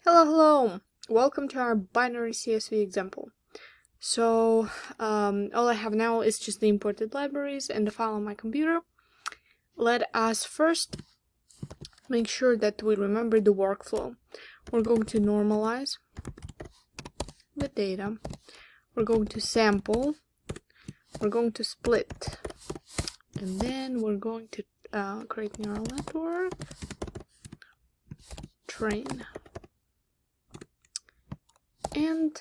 Hello! Welcome to our binary CSV example. So, all I have now is just the imported libraries and the file on my computer. Let us first make sure that we remember the workflow. We're going to normalize the data. We're going to sample. We're going to split. And then we're going to create neural network, train. And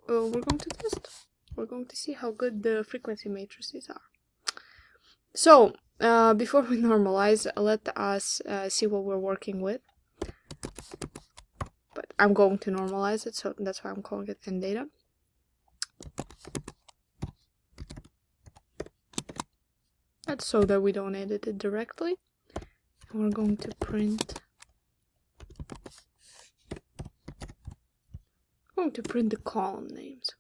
we're going to test. We're going to see how good the frequency matrices are. So, before we normalize, let us see what we're working with. But I'm going to normalize it, so that's why I'm calling it data. That's so that we don't edit it directly. And we're going to print. I'm going to print the column names.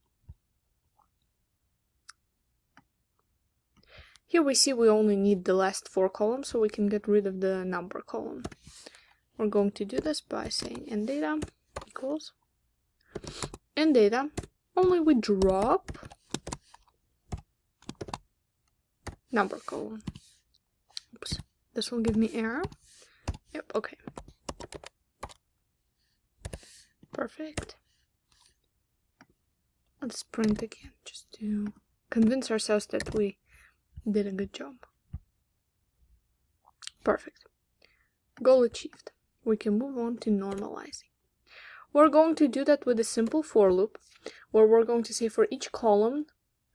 Here we see we only need the last 4 columns, so we can get rid of the number column. We're going to do this by saying data equals data. Only we drop number column. Oops, this will give me error. Yep, okay. Perfect. Let's print again, just to convince ourselves that we did a good job. Perfect. Goal achieved. We can move on to normalizing. We're going to do that with a simple for loop, where we're going to say for each column,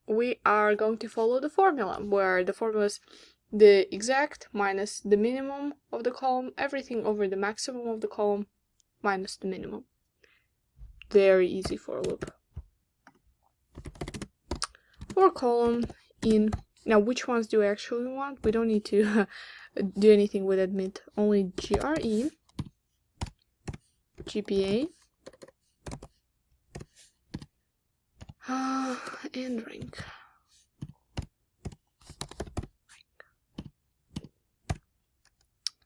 we are going to follow the formula, where the formula is the exact minus the minimum of the column, everything over the maximum of the column minus the minimum. Very easy for loop. For column in. Now, which ones do we actually want? We don't need to do anything with admit. Only GRE, GPA, and rank.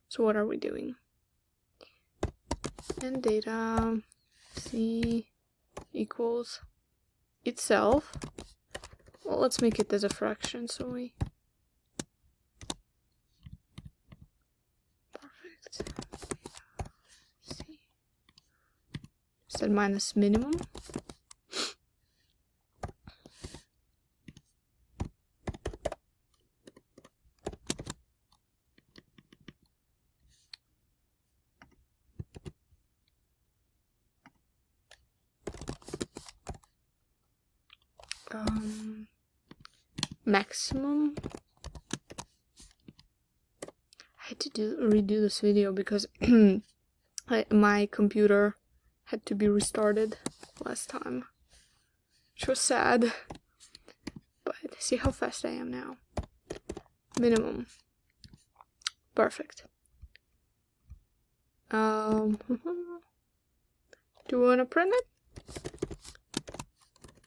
So what are we doing? And data C equals itself. Well, let's make it as a fraction, so we... Perfect. C. Set minus minimum. Maximum. I had to redo this video because my computer had to be restarted last time, which was sad, but see how fast I am now. Minimum. Perfect. Do we want to print it?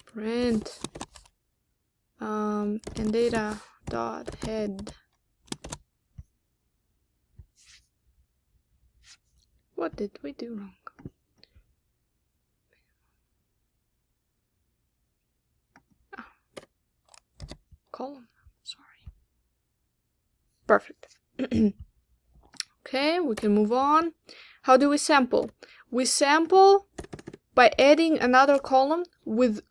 Print and data dot head. What did we do wrong? Column, sorry. Perfect. Okay, we can move on. How do we sample? We sample by adding another column with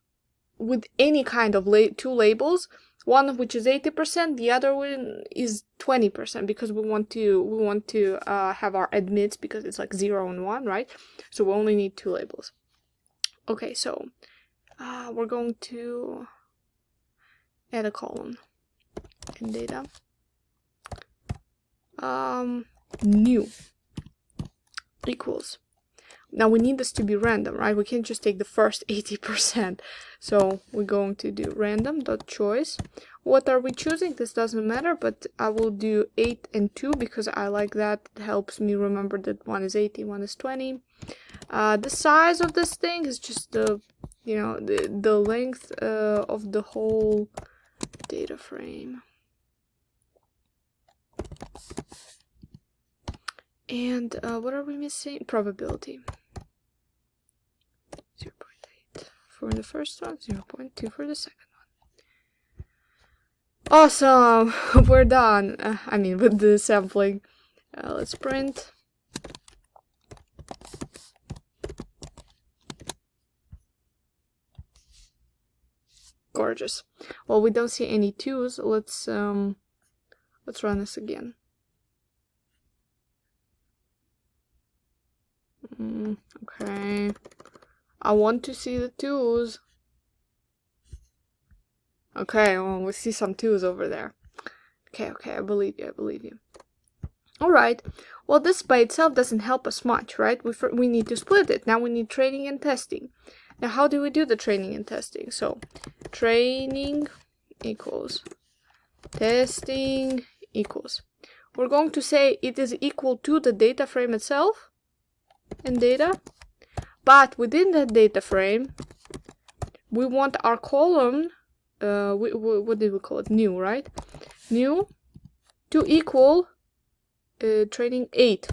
any kind of 2 labels, one of which is 80%, the other one is 20%, because we want to have our admits, because it's like 0 and 1, right? So we only need 2 labels. Okay, so we're going to add a column in data. New equals. Now we need this to be random, right? We can't just take the first 80%. So we're going to do random.choice. What are we choosing? This doesn't matter, but I will do 8 and 2 because I like that. It helps me remember that one is 80, one is 20. The size of this thing is just the length of the whole data frame. And what are we missing? Probability. for the first one, 0.2 for the second one. Awesome! We're done. I mean, with the sampling. Let's print. Gorgeous. Well, we don't see any 2s. Let's run this again. Okay. I want to see the 2s. Okay, well, we see some 2s over there. Okay, I believe you. Alright, well, this by itself doesn't help us much, right? We need to split it. Now we need training and testing. Now, how do we do the training and testing? So, training equals testing equals. We're going to say it is equal to the data frame itself and data. But within that data frame, we want our column, what did we call it? New, right? New to equal training 8.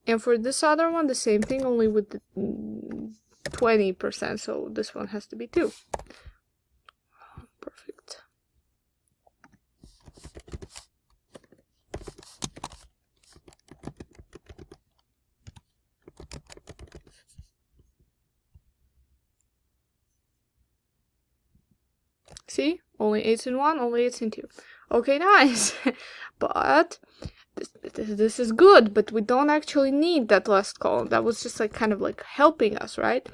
And for this other one, the same thing, only with the 20%. So this one has to be 2. Perfect. See? Only 8's in 1, only 8's in 2. Okay, nice. But this is good, but we don't actually need that last column. That was just like kind of like helping us, right?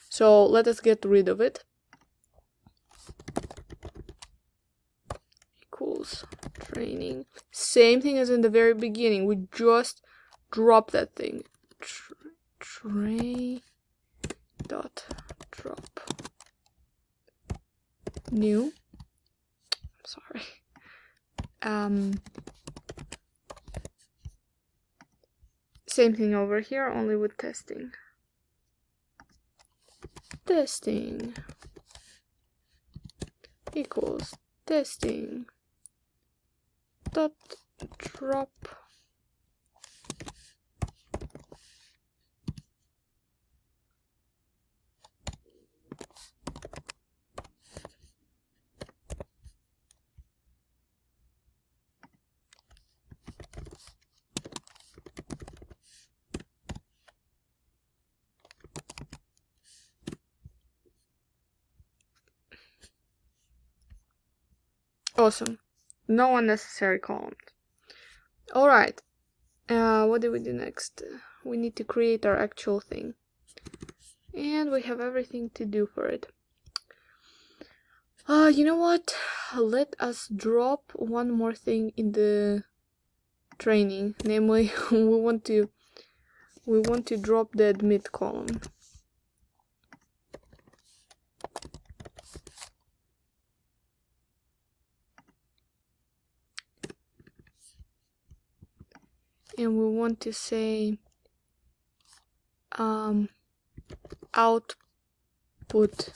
So let us get rid of it. Equals training. Same thing as in the very beginning. We just drop that thing. Tray dot drop. New. Sorry. Same thing over here, only with testing. Testing equals testing dot drop. Awesome. No unnecessary columns. Alright. What do we do next? We need to create our actual thing. And we have everything to do for it. You know what? Let us drop one more thing in the training. Namely, we want to drop the admit column. And we want to say output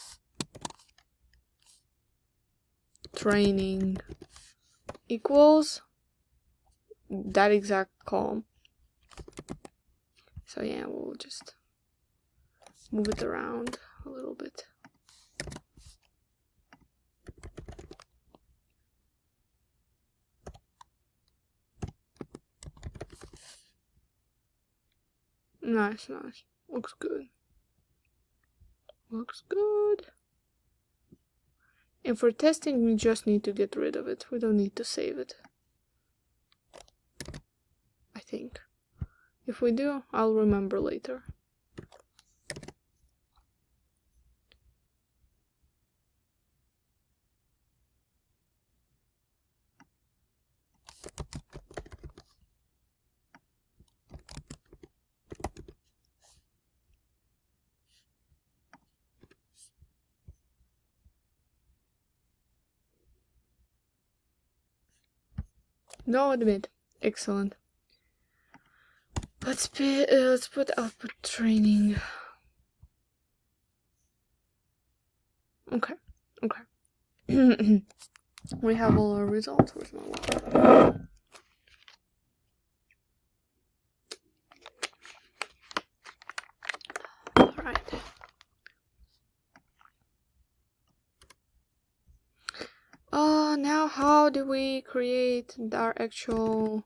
training equals that exact column. So yeah, we'll just move it around a little bit. Nice. Looks good. Looks good. And for testing, we just need to get rid of it. We don't need to save it. I think. If we do, I'll remember later. No admit. Excellent. Let's put output training. Okay. We have all our results. Where's my water? Alright. do we create our actual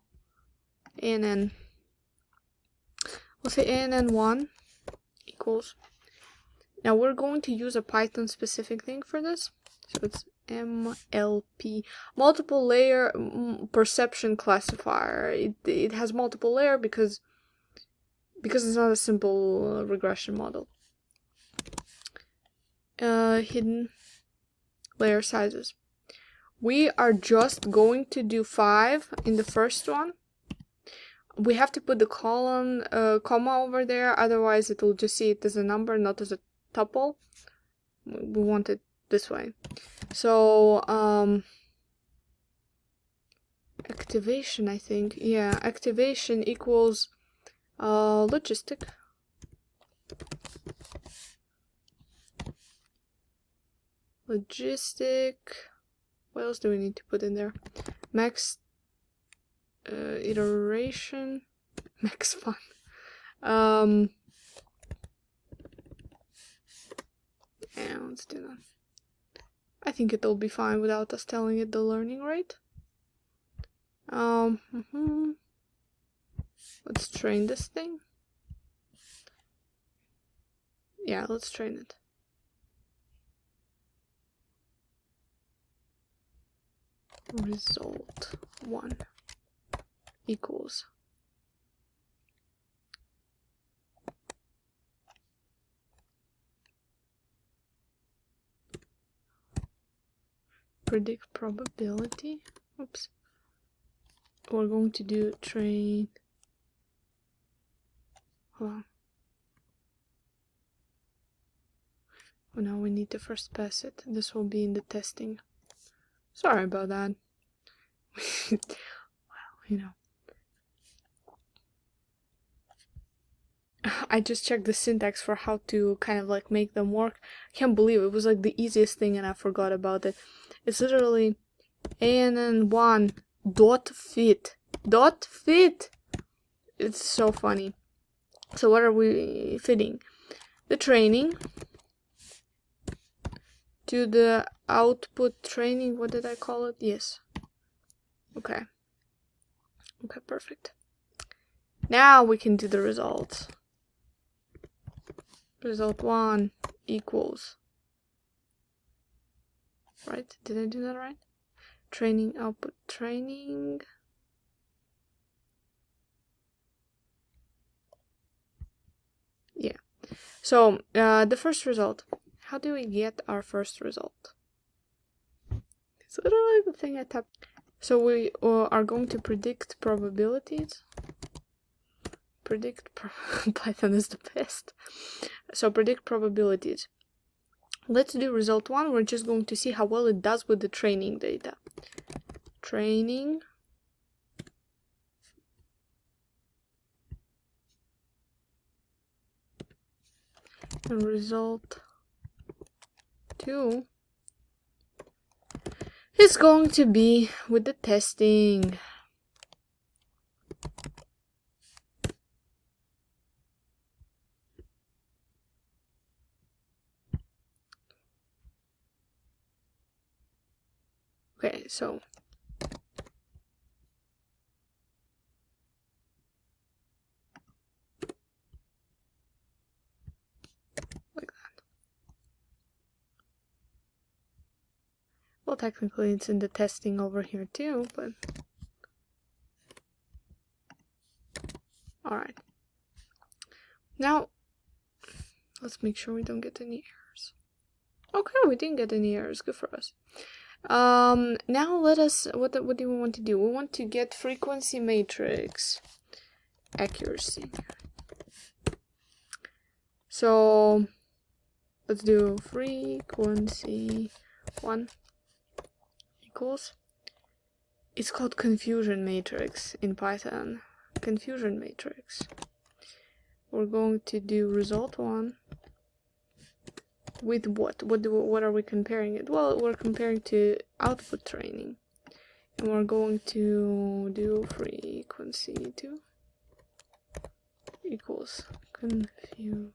ANN? We'll say ANN1 equals. Now we're going to use a Python specific thing for this. So it's MLP, multiple layer perception classifier. It has multiple layer because it's not a simple regression model. Hidden layer sizes. We are just going to do 5 in the first one. We have to put the column comma over there, otherwise it will just see it as a number, not as a tuple. We want it this way. So activation, I think. Yeah, activation equals logistic. What else do we need to put in there? Max iteration, max fun. Yeah, let's do that. I think it'll be fine without us telling it the learning rate. Let's train this thing. Yeah, let's train it. Result 1 equals predict probability. Oops. We're going to do train. Hold on. Oh, now we need to first pass it. This will be in the testing. Sorry about that. Well, you know. I just checked the syntax for how to kind of like make them work. I can't believe it was like the easiest thing and I forgot about it. It's literally ANN1 dot fit. Dot fit! It's so funny. So what are we fitting? The training to the output training. What did I call it? Yes. Okay. Okay, perfect. Now we can do the results. Result 1 equals. Right? Did I do that right? Training, output, training. Yeah. So, the first result. How do we get our first result? It's literally the thing I tapped. So we are going to predict probabilities. Python is the best. So predict probabilities. Let's do result 1. We're just going to see how well it does with the training data. Training. And result 2 is going to be with the testing. Okay, so like that. Well, technically it's in the testing over here too, but alright. Now, let's make sure we don't get any errors. Okay, we didn't get any errors. Good for us. Now let us, what do we want to do? We want to get frequency matrix accuracy. So let's do frequency 1 equals. It's called confusion matrix in Python. Confusion matrix. We're going to do result 1 with what? What are we comparing it? Well, we're comparing to output training. And we're going to do frequency 2 equals confusion